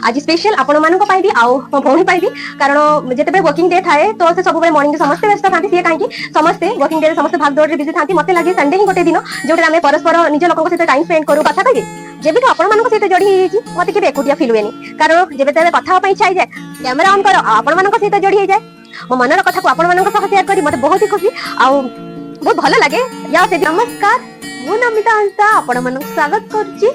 आज स्पेशल आपण मानक पाई भी आउ मो भौणी पाई भी कारण जेते वर्किंग डे थाए तो से सब मॉर्निंग समस्त व्यस्त थांती सी कहीं समस्ते वर्किंग डे समस्त भाग दौड़ बिजी थांती मते लगे संडे ही गोटे दिन जोटे आमे परस्पर निज लोकक सहित टाइम स्पेंड करू कथा कहि जेबे तो आपण मानक सहित जोड़ी हेजी मते के एकुटिया फील हुएनी कारण जेबे तेबे कथा पई इच्छा जाए कैमरा ऑन करो आपण मानक सहित जोड़ी हे जाए मो मनर कथा को आपण मानक सह शेयर करी मते बहुत ही खुशी आ बहुत भलो लगे या से नमस्कार मु नमिता हंसा आपण मानक स्वागत करची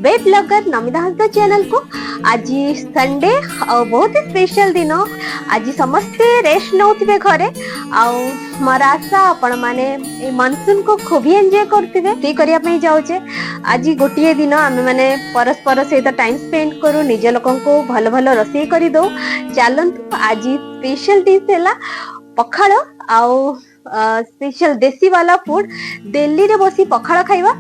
वेब ब्लॉगर नमिता हंसा चैनल को। आज संडे बहुत ही स्पेशल दिन आज समस्ते रेस्ट नौथिबे घरे आ मोर आशा आपण माने ए मानसून को खूब एंजॉय करथिबे ते करिया पई जाउचे। आज गोटिए दिन आमे माने परस्पर सहित टाइम स्पेंड करू निज लोकन को भलो भलो रसोई करी दो चलंतु आज स्पेशल डिश हैला पखाळ आउ स्पेशल देसी वाला फूड दिल्ली रे बसी पखाळ खाइबा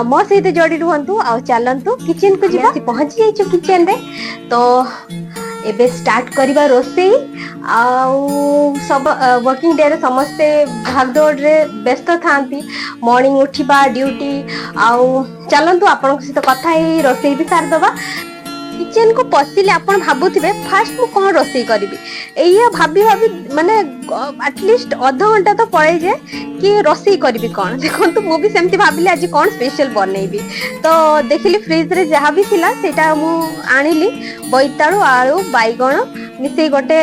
मो सहित जोड़ी रुहंतु आ चलंतु किचन को जिबा पहुंच जाइछु किचन रे तो एबे स्टार्ट करिबा रोसई आउ सब वर्किंग डे रे समस्ते भागदौड़ रे व्यस्त थांती मॉर्निंग उठिबा ड्यूटी आउ चलंतु आपन सहित कथा ही रोसई भी सार दबा। किचन को पसिले आपण भाबुथिबे फास्ट मु कोन रोसई करबी एया भाबी भाबी माने एटलीस्ट आधा घंटा तो पळे जे कि रोसई करबी कोन देखंतु मु भी सेमति भाबिले आज कोन स्पेशल बनैबी तो देखिली फ्रिज रे जहा भी थिला सेटा मु आनिली बोइताळु आळू बैगण मिसई गोटे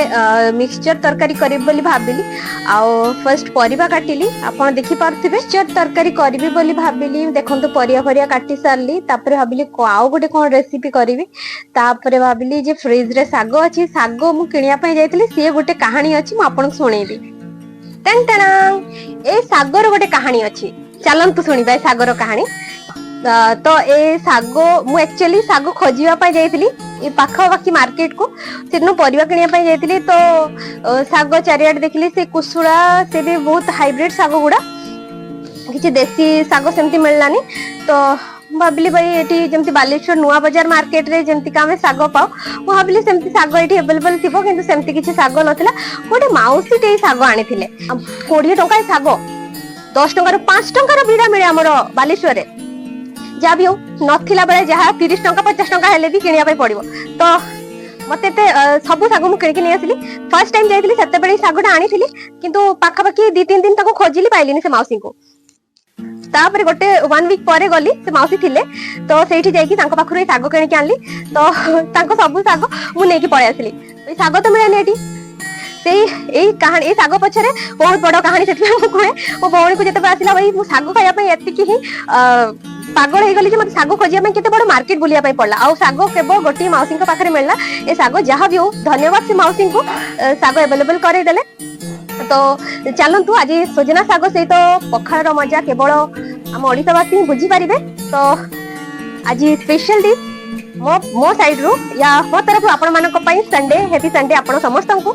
मिक्सचर तरकारी करबी बोली भाबिली आ फर्स्ट परिबा काटिली आपण देखि पारथिबे मिक्सचर तरकारी करबी बोली भाबिली देखंतु परिया परिया काटी सारली तापर भाबिली आउ गोटे कोन रेसिपी करबी तापर भाबिली जे फ्रिज रे साग अछि साग मु किनिया पई जाइतली से गोटे कहानी अछि मु आपन सुणैबी टन टन ए सागर गोटे कहानी अछि चलंतु सुनिबा ए सागर कहानी तो ए साग मु एक्चुअली साग खोजिबा पई जाइतली ए पाखा बाकी मार्केट को सेनो परिवा किनिया पई जाइतली तो साग चारियाड देखली से कुसुळा से भी बहुत हाइब्रिड साग गुडा किछि देसी साग सेमति मिललानी तो भाबिली भाई एटी जेमति बालेश्वर नुआ बाजार मार्केट रे जेमति का में साग पाओ मु भाबिली सेमति साग एटी अवेलेबल थिबो किंतु सेमति किछि साग नथिला गोटे माउसी टे साग आनिथिले 20 टका साग 10 टका रो 5 टका रो बिडा मिले हमरो बालेश्वर रे जा भी हो नथिला बेले जहा 30 टका 50 टका हेले भी किनिया पई पड़िबो तो मते ते सब साग मु किनि नै आसिली फर्स्ट टाइम जाइथिली सेते बेले सागटा आनिथिली किंतु पाखा पाखी 2-3 दिन तको खोजिली पाइलिनी से माउसी को तापर गोटे 1 वीक परे गली से माउसी थिले तो सेठी जाई कि तांको पाखरु साग किनि के आनली तो तांको सब साग मु नै कि पळे आसिली ए साग तो मिले नेटी सेई एई कहानी ए साग पछरे बहुत बड़ कहानी सेठी मु कोए ओ भौणी को जते आसिला भाई मु साग खाया पई एति कि ही पागल हे गली जे मते साग खोजिया पई केते बड़ मार्केट बुलिया पई पड़ला आ साग केबो गोटी माउसी को पाखरे मिलला ए साग जहा भी हो धन्यवाद से माउसी को साग अवेलेबल करे देले तो चलंतु आज सोजना साग सहित पखाळर मजा केवल हम ओडिसावासी बुझी पारिबे तो आज स्पेशल डिश मो साइड रो या मो तरफ आपण मानक पई संडे हैप्पी संडे आपण समस्त को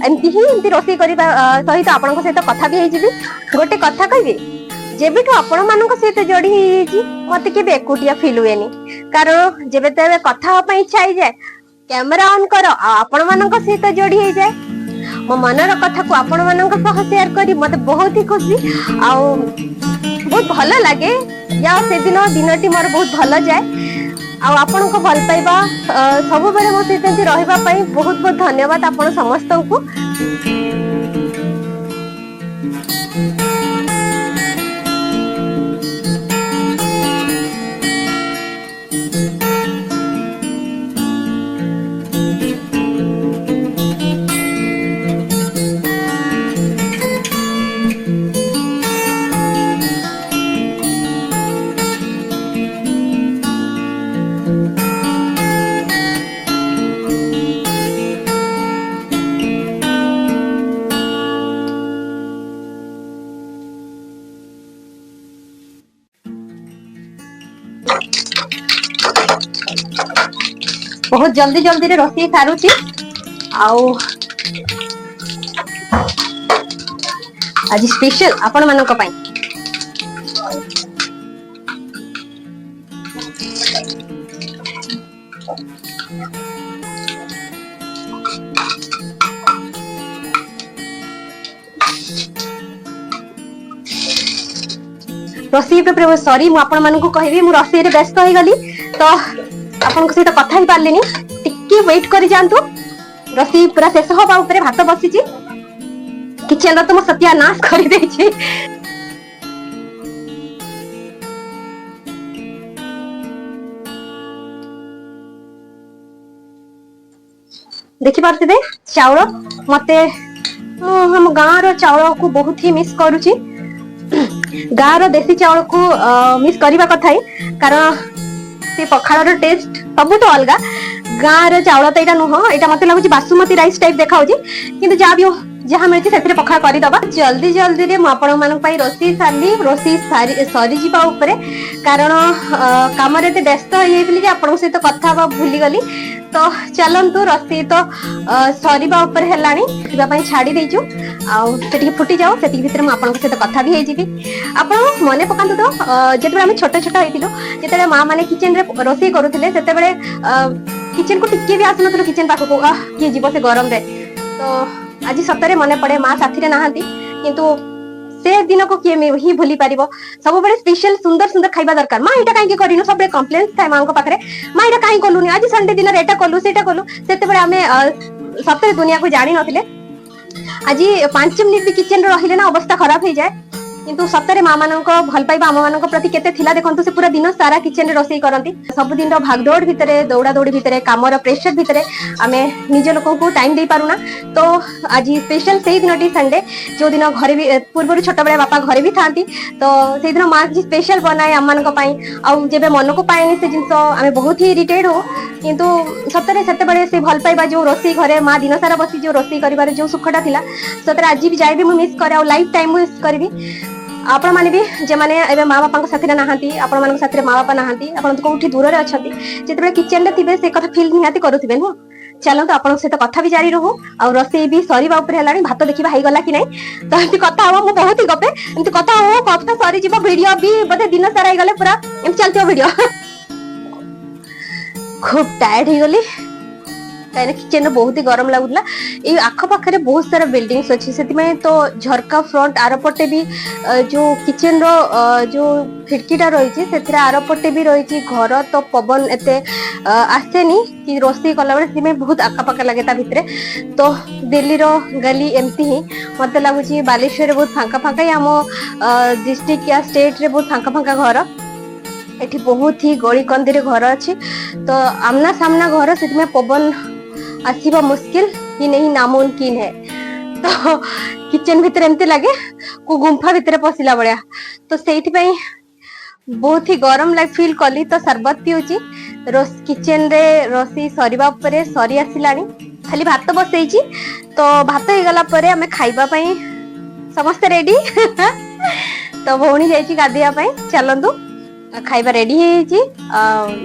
एंती रोसई करिबा सहित आपण सहित कथा भी हेजिबी गोटे कथा कहबी जेबेठु आपण मानक सहित जोड़ी हेजी मते के एकुटिया फील हुएनी कारण जेबे तेबे कथा पई इच्छा हे जाए कैमरा ऑन करो आपण मानक सहित जोड़ी हे जाए मो मनर कथा को आपण मानक सह शेयर करी मते बहुत ही खुशी आ बहुत भलो लागे या से दिनटी मोर बहुत भलो जाए आ आपण को भल पाइबा सब बेले मो सहित रहिबा पई बहुत बहुत धन्यवाद आपण समस्त को। बहुत जल्दी जल्दी रे रोसई सारुची आउ आज स्पेशल आपण मानक पई रोसई पे सॉरी मु आपण मानक कहबी मु रोसई रे व्यस्त होई गली तो आपन सहित कथा ही पारलिनी टिके वेट करि जानतु रसी पूरा शेष होबा ऊपर भात बसिची किचन रो तो म सत्यानाश करि देछि देखि पारथिबे चाउल मते हम गाँ रो चाउल को बहुत ही मिस करूची गाँ रो देसी चाउल को मिस करबा कथा ही कारण से पखाड़ रो टेस्ट सब तो अलग गाँ रो चाउल तो एटा नुह एटा मते लागुची बासुमती राइस टाइप देखाउची किंतु जा भी जहाँ मिलती से पखाड़ कर दबा जल्दी जल्दी रे आपण मानक पई रोसी साली रोसी सरी जीवा ऊपर कारण काम रे व्यस्त होई गेली जे आपण सहित कथा भूली गली तो चलंतु रसी तो सरीबा ऊपर हेलानी जीवा पई छाडी देइछु आ सेठी फुटी जाओ सेठी भीतर म आपण सहित कथा भी हेइ जीवी आपण मने पकांतु तो जेते हम छोट छोट होइतिलो जेते मां माने किचन रे रोसी करूथिले सेते बेले किचन को टिके भी आसनतलो किचन पाखो को के जीव से गरम रे तो आज सतरे मने पड़े माँ साथी रे नाहंती किंतु से दिन को किए ही भूली पारिबो सब बड़े स्पेशल सुंदर सुंदर खाइबा दरकार माँ एटा काहे करिनो सब कंप्लेंट थाय माँ को पाखरे माँ एटा काहे कोलुनी आज संडे दिन रे एटा कोलु सेटा कोलु सेते बेले हमें सतरे दुनिया को जानि नथिले आज 5 मिनिट भी किचन रे रहिले ना अवस्था खराब हो जाए किंतु सतरे माँ मानक भल पाइबा आम मानक प्रति केते थिला देखंतु से पूरा दिन सारा किचन रे रोसई करंती सब दिन रो भागदौड़ भितरे दौड़ा दौड़ी भितरे कामर प्रेशर भितरे आमे निज लोकन को टाइम दे पारुना तो आज स्पेशल सेही दिनटी संडे जो दिन घरे भी पूर्व छोट बेले बापा घरे भी थांती तो सेही दिन माँ जी स्पेशल बनाए आम मानक पई आ जेबे मन को पाएनी से जिंस आमे बहुत ही इरिटेट हो किंतु सतरे सेते बेले से भल पाइबा जो रोसई घरे माँ दिन सारा बसी जो रोसई करिवार जो सुखटा थिला सतरे आज भी जाय भी मु मिस करे आ लाइफ टाइम मिस करबी आपण माने भी जे माने एबे माँ बापा साथी रे नाहंती आपण मानक साथी रे माँ बापा नाहंती आपण कोठी दूर रे अछंती जेते किचन रे थिबे से कथा फील निहाती करूथिबे न चलो तो आपण सहित कथा भी जारी रहू आ रसई भी सरीबा ऊपर हेलानी भात देखिबा हाई गला कि नै तो एंती कथा हो मु बहुत ही गपे एंती कथा हो कथा सरी जीव वीडियो भी बदे दिन सारा आई गले पूरा एंती चलतियो वीडियो खूब टायर्ड ही गली कहीं किचन बहुत ही गरम लगुला ये आख पाखे बहुत सारा बिल्डिंग्स अच्छी से तो झरका फ्रंट आरपटे भी जो किचन रो जो खिड़कीटा रही से आरपटे भी रही घर तो पवन एते आसेनी कि रोसई कला बेले बहुत आखापाखा लगे भितर तो दिल्ली रो गली एमती ही मत लगुच बालेश्वर बहुत फांका फांका आम डिस्ट्रिक्ट या स्टेट रे बहुत फांका फांका घर एठी बहुत ही गली कंदी घर अच्छी तो आमना सामना घर से पवन आसीबा मुश्किल ही नहीं नामुमकिन है तो किचन भीतर एमती लगे को गुंफा भीतर पशिला बड़िया तो सेठी पई बहुत ही गरम लाग फील कली तो सरबत पिउची किचन रे रोसी सरीबा परे सरी आसिलानी खाली भात बसैची तो भात हे गला परे हमें खाइबा पई समस्त रेडी तो भौणी जाईची गादिया पई चलंतु खाइबा रेडी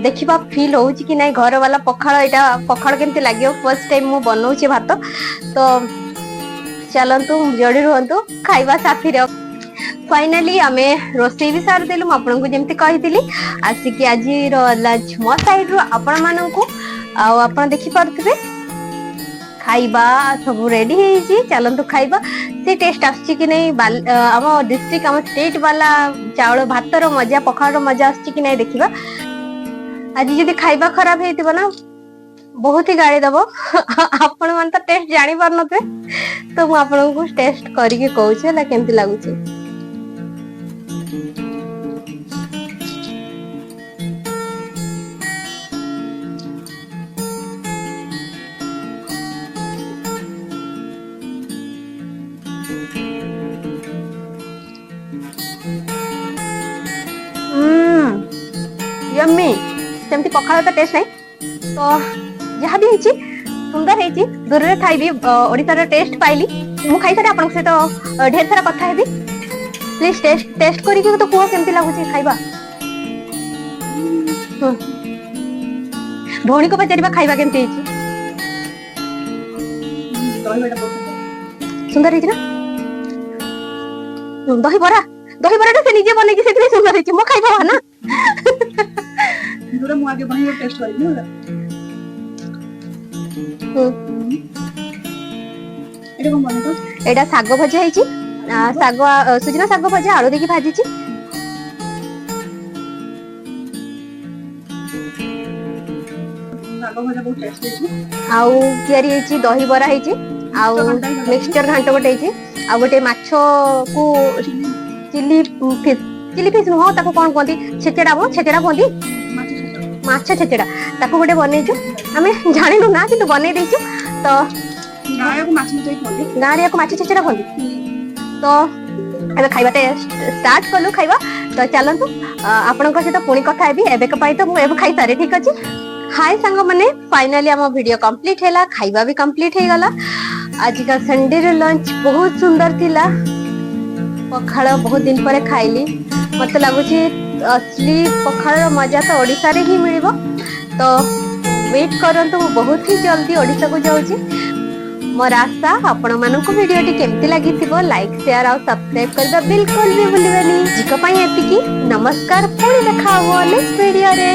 देखा फील हो कि नहीं घर वाला पखाड़ यहाँ पखाड़ केमती लगे फर्स्ट टाइम मु बनाऊे भात तो चलतु जोड़ी रुहतु खाइबा साथी फाइनाली आमे रोसई भी सारी देलु आपन को जेमती कहितली आसिक आज लंच मो साइड रो आपन मानन को आपन देखि पारथिबे खाइबा सब रेडी है चलतु खाइबा से टेस्ट आछि कि नहीं आम डिस्ट्रिक्ट आम स्टेट वाला चावल भात रो मजा पखाड़ रो मजा आछि कि नहीं देखिबा आज जदि खाइबा खराब हेतिबो ना बहुत ही गाड़ी दबो आपण मन तो टेस्ट जानि पार नथे तो मु आपन को टेस्ट करिके कहू छै ला केमती लागु छै यम्मी सेमती पखाड़ तो टेस्ट नहीं तो जहाँ भी है सुंदर है दूर रे खाइबी ओडिसा टेस्ट पाइली मु खाई सारे आपन से तो ढेर सारा कथा हेबी प्लीज टेस्ट करी के तो को केमती लागु छै खाइबा भौणी को पचारिबा खाइबा केमती है सुंदर है ना दही बरा से निजे बने के सेति सुंदर है मो खाइबा ना जोरा मु आगे बनी टेस्ट करी ना एटा कोन बने तो एटा साग भजा है साग सुजना साग भजा आलू देखि भाजी छी बहुत टेस्ट है आउ तयारी हेची दही बरा हेची आउ मिक्सचर घांट गोटे हेची आ गोटे माछ को चिली फिश नुह ताको कोन कोंती छेचेडा कोंती माछ छेचेडा ताको गोटे बनेइछु आमे जानिनु ना किंतु बनै देइछु तो गाय को माछ चाहिए कोंदी गाड़ी को माछ छेचेडा कोंती तो एबे खाइबाटे स्टार्ट कलु खाइबा तो चलंतु आपनक सहित पुणी कथा हेबी एबे का पाई तो मु एबे खाइ सारे ठीक अछि हाय सांग माने फाइनली हम वीडियो कंप्लीट हैला खाइबा भी कंप्लीट हे गला आज का संडे रे लंच बहुत सुंदर थिला पखाळ बहुत दिन परे खाइली मते लागुची असली पखाळ रो मजा तो ओडिसा रे ही मिलिबो तो वेट करंतु बहुत ही जल्दी ओडिसा को जाउची मोर आशा आपण मानको वीडियोटी केमती लागिथिबो लाइक शेयर और सब्सक्राइब करबा बिल्कुल भी भूलिबेनी जिको पई एतिकी नमस्कार पुणी देखा हो नेक्स्ट वीडियो रे।